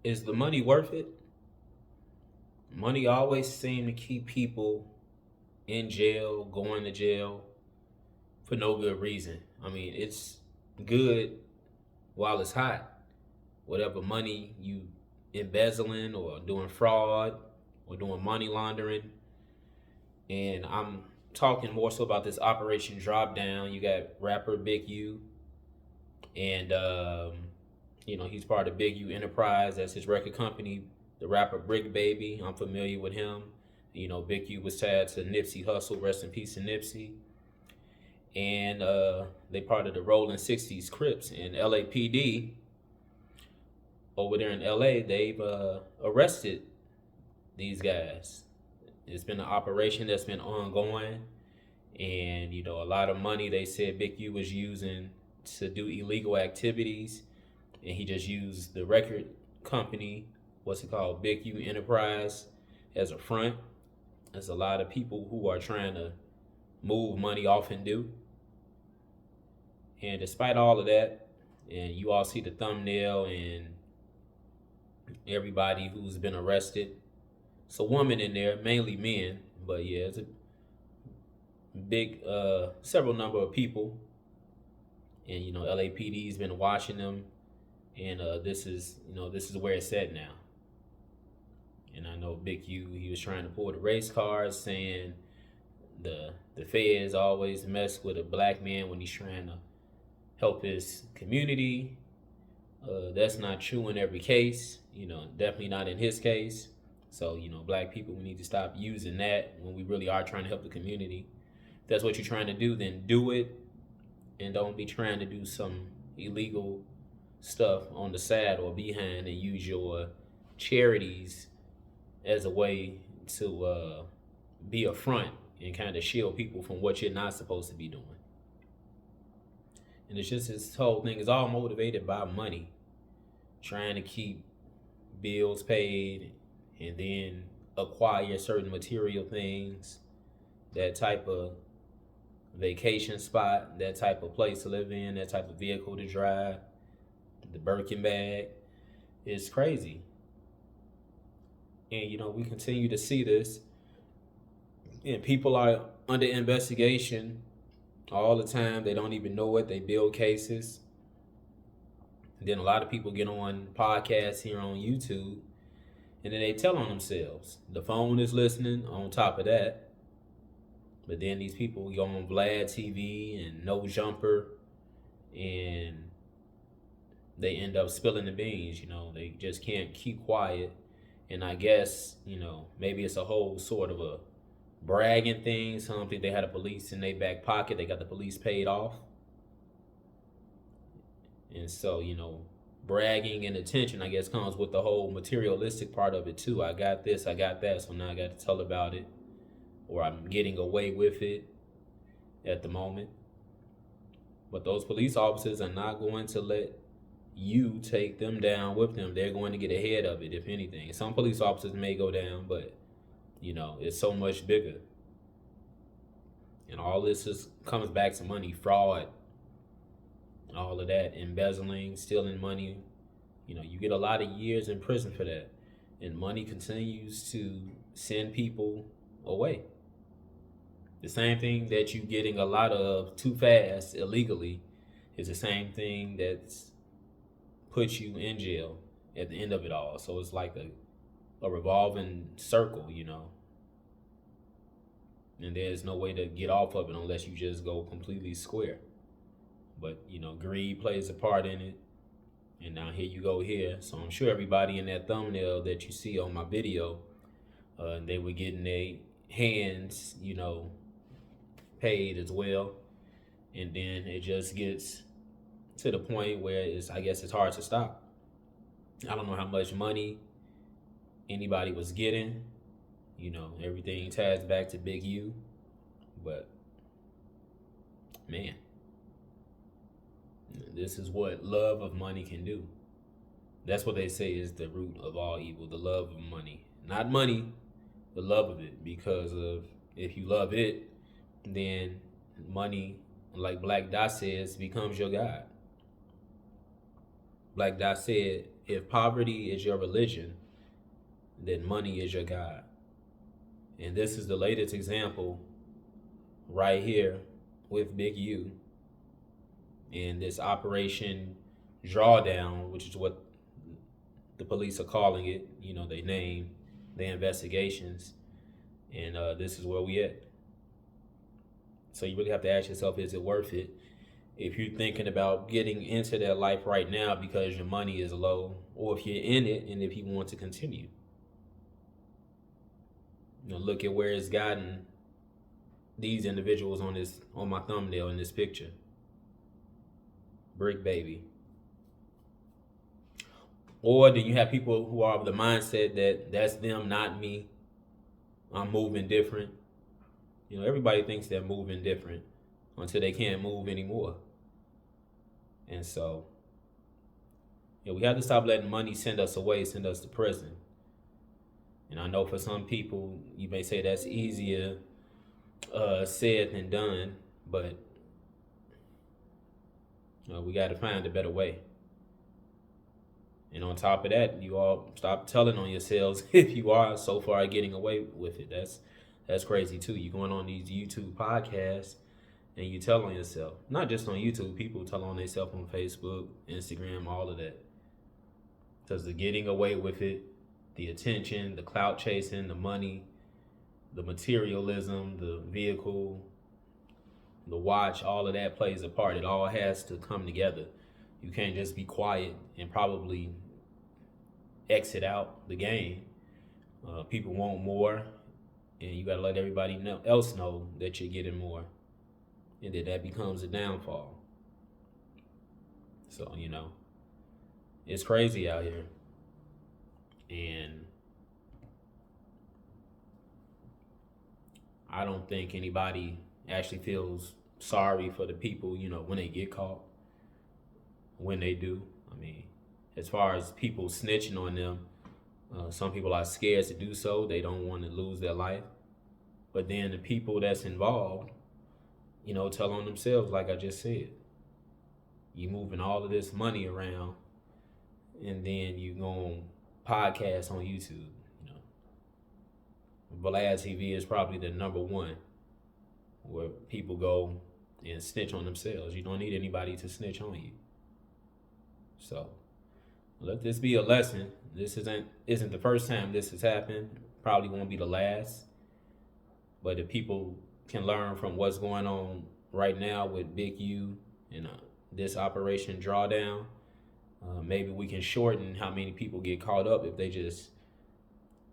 is the money worth it? Money always seem to keep people in jail, going to jail for no good reason. I mean, it's good while it's hot. Whatever money you embezzling or doing fraud or doing money laundering. And I'm talking more so about this Operation Drop Down. You got rapper Big U, and he's part of Big U Enterprise. That's his record company. The rapper Brick Baby, I'm familiar with him. Big U was tied to Nipsey Hussle. Rest in peace to Nipsey. And they part of the Rollin '60s Crips and LAPD. Over there in LA, they've arrested these guys. It's been an operation that's been ongoing, and a lot of money they said Big U was using to do illegal activities, and he just used the record company, what's it called, Big U Enterprise, as a front. There's a lot of people who are trying to move money off and do. And despite all of that, and you all see the thumbnail and everybody who's been arrested. It's a woman in there, mainly men, but yeah, it's a big, several number of people. And LAPD's been watching them, and this is where it's at now. And I know Big U, he was trying to pull the race cars, saying the feds always mess with a black man when he's trying to help his community. That's not true in every case, definitely not in his case. So, black people, we need to stop using that when we really are trying to help the community. If that's what you're trying to do, then do it. And don't be trying to do some illegal stuff on the side or behind and use your charities as a way to be a front and kind of shield people from what you're not supposed to be doing. And it's just this whole thing is all motivated by money. Trying to keep bills paid and then acquire certain material things, that type of vacation spot, that type of place to live in, that type of vehicle to drive, the Birkin bag. It's crazy. And we continue to see this, and people are under investigation all the time. They don't even know it. They build cases. Then a lot of people get on podcasts here on YouTube, and then they tell on themselves. The phone is listening on top of that. But then these people go on Vlad TV and No Jumper, and they end up spilling the beans. They just can't keep quiet. And I guess, maybe it's a whole sort of a bragging thing. Some think they had the police in their back pocket. They got the police paid off. And so, bragging and attention, I guess, comes with the whole materialistic part of it too. I got this, I got that, so now I got to tell about it. Or I'm getting away with it at the moment. But those police officers are not going to let you take them down with them. They're going to get ahead of it, if anything. Some police officers may go down, but, it's so much bigger. And all this comes back to money, fraud, all of that, embezzling, stealing money. You get a lot of years in prison for that. And money continues to send people away. The same thing that you getting a lot of too fast illegally is the same thing that's put you in jail at the end of it all. So it's like a revolving circle, And there's no way to get off of it unless you just go completely square. But, greed plays a part in it. And now here you go here. So I'm sure everybody in that thumbnail that you see on my video, they were getting their hands, paid as well. And then it just gets to the point where I guess it's hard to stop. I don't know how much money anybody was getting. Everything ties back to Big U. But, man, this is what love of money can do. That's what they say is the root of all evil, the love of money. Not money, the love of it. Because if you love it, then money, like Black Dot says, becomes your God. like I said, if poverty is your religion, then money is your God. And this is the latest example right here with Big U and this Operation Drawdown, which is what the police are calling it. You know, they name their investigations, and this is where we at. So you really have to ask yourself, is it worth it? If you're thinking about getting into that life right now because your money is low, or if you're in it and if you want to continue. You know, look at where it's gotten these individuals on my thumbnail in this picture. Brick baby. Or do you have people who are of the mindset that that's them, not me? I'm moving different. You know, everybody thinks they're moving different until they can't move anymore. And so, yeah, we have to stop letting money send us away, send us to prison. And I know for some people, you may say that's easier said than done, but we got to find a better way. And on top of that, you all stop telling on yourselves if you are so far getting away with it. That's crazy too. You're going on these YouTube podcasts and you tell on yourself. Not just on YouTube, people tell on themselves on Facebook, Instagram, all of that. Because the getting away with it, the attention, the clout chasing, the money, the materialism, the vehicle, the watch, all of that plays a part. It all has to come together. You can't just be quiet and probably exit out the game. People want more, and you got to let everybody else know that you're getting more, and that becomes a downfall. So, you know, it's crazy out here. And I don't think anybody actually feels sorry for the people, you know, when they get caught, when they do. I mean, as far as people snitching on them, some people are scared to do so. They don't want to lose their life. But then the people that's involved, you know, tell on themselves, like I just said. You moving all of this money around, and then you go on podcasts on YouTube. You know, Vlad TV is probably the number one where people go and snitch on themselves. You don't need anybody to snitch on you. So let this be a lesson. This isn't the first time this has happened. Probably won't be the last. But if people can learn from what's going on right now with Big U and this Operation Draw Down, maybe we can shorten how many people get caught up if they just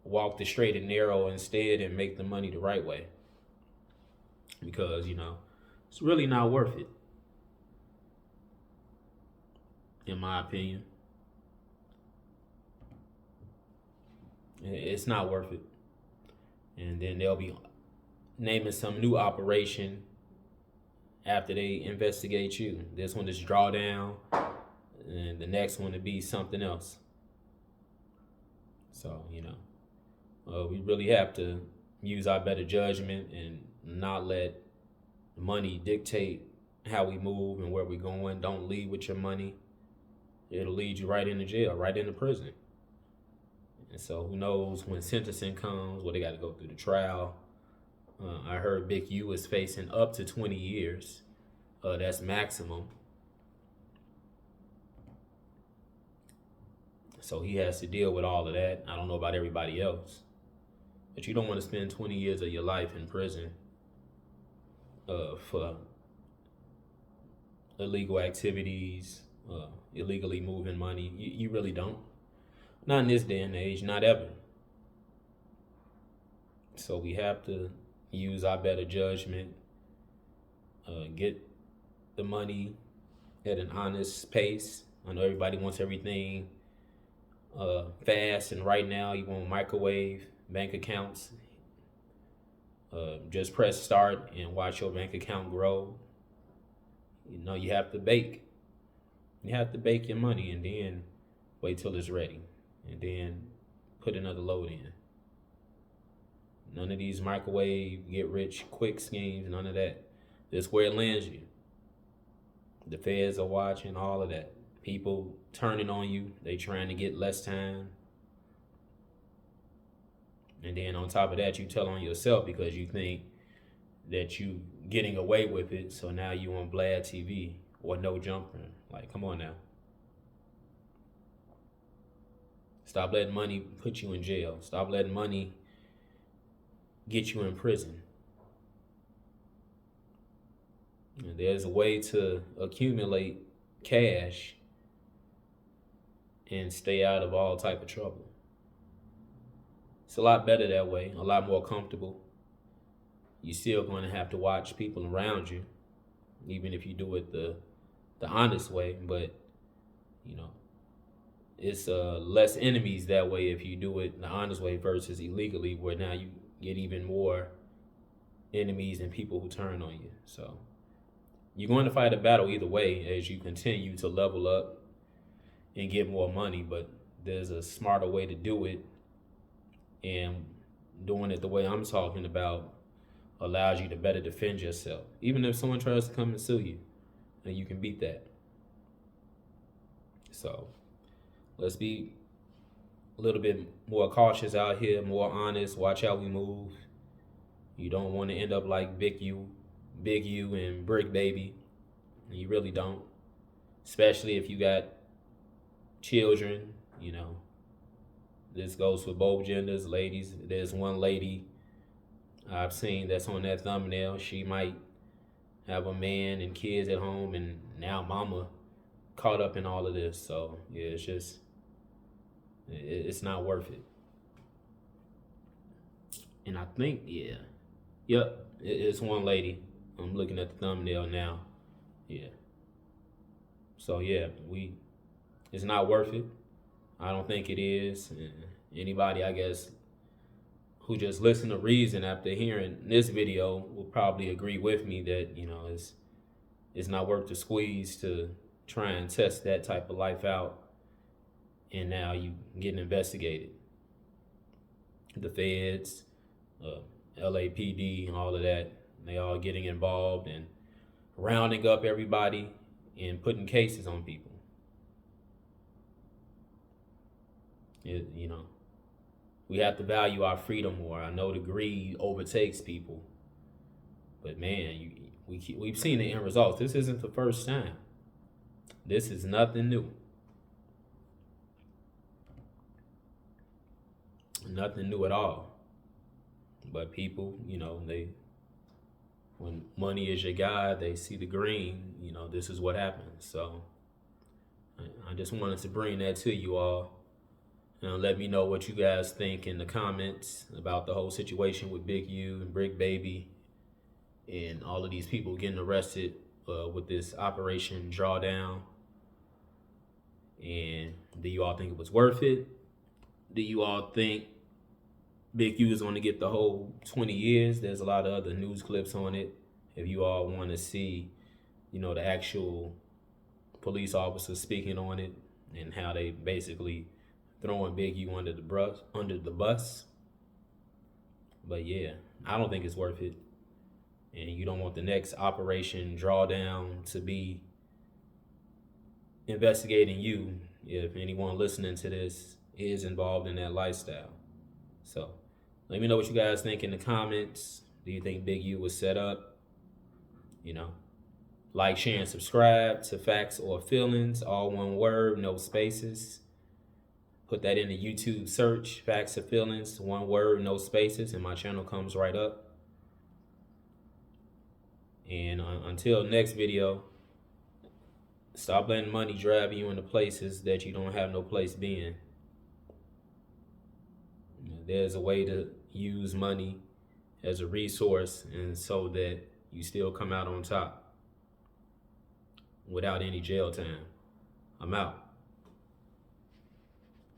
walk the straight and narrow instead and make the money the right way. Because, you know, it's really not worth it, in my opinion. It's not worth it. And then they'll be naming some new operation after they investigate you. This one is Drawdown, and the next one to be something else. So, you know, we really have to use our better judgment and not let money dictate how we move and where we're going. Don't lead with your money. It'll lead you right into jail, right into prison. And so who knows when sentencing comes, they got to go through the trial. I heard Big U is facing up to 20 years. That's maximum. So he has to deal with all of that. I don't know about everybody else. But you don't want to spend 20 years of your life in prison for illegal activities, illegally moving money. You really don't. Not in this day and age, not ever. So we have to use our better judgment, get the money at an honest pace. I know everybody wants everything fast, and right now you want microwave bank accounts. Just press start and watch your bank account grow. You know, you have to bake. You have to bake your money and then wait till it's ready. And then put another load in. None of these microwave, get rich quick schemes, none of that. This is where it lands you. The feds are watching, all of that. People turning on you, they trying to get less time. And then on top of that, you tell on yourself because you think that you getting away with it. So now you on Vlad TV or No Jumper. Like, come on now. Stop letting money put you in jail. Stop letting money get you in prison. And there's a way to accumulate cash and stay out of all type of trouble. It's a lot better that way, a lot more comfortable. You're still going to have to watch people around you, even if you do it the honest way. But you know, it's less enemies that way if you do it the honest way versus illegally, where now you get even more enemies and people who turn on you. So you're going to fight a battle either way as you continue to level up and get more money, but there's a smarter way to do it, and doing it the way I'm talking about allows you to better defend yourself. Even if someone tries to come and sue you, and you can beat that. So let's be a little bit more cautious out here, more honest, watch how we move. You don't want to end up like Big U and Brick Baby. You really don't. Especially if you got children, you know. This goes for both genders, ladies. There's one lady I've seen that's on that thumbnail. She might have a man and kids at home, and now mama caught up in all of this. So yeah, it's not worth it. And I think, yep, it's one lady. I'm looking at the thumbnail now. Yeah. So yeah, it's not worth it. I don't think it is. Anybody, I guess, who just listened to reason after hearing this video will probably agree with me that, you know, it's not worth the squeeze to try and test that type of life out. And now you getting investigated. The feds, LAPD, and all of that, they all getting involved and rounding up everybody and putting cases on people. You know, we have to value our freedom more. I know the greed overtakes people, but man, we've seen the end results. This isn't the first time. This is nothing new. Nothing new at all. But people, you know, when money is your guide, they see the green. You know, this is what happens. So I just wanted to bring that to you all. Let me know what you guys think in the comments about the whole situation with Big U and Brick Baby and all of these people getting arrested with this Operation Draw Down. And do you all think it was worth it? Do you all think Big U is going to get the whole 20 years? There's a lot of other news clips on it. If you all want to see, you know, the actual police officers speaking on it and how they basically throwing Big U under the bus. But yeah, I don't think it's worth it. And you don't want the next Operation Drawdown to be investigating you if anyone listening to this is involved in that lifestyle. So let me know what you guys think in the comments. Do you think Big U was set up? You know, like, share, and subscribe to Facts or Feelings, all one word, no spaces. Put that in the YouTube search, Facts or Feelings, one word, no spaces, and my channel comes right up. And until next video, stop letting money drive you into places that you don't have no place being. There's a way to use money as a resource, and so that you still come out on top without any jail time. I'm out.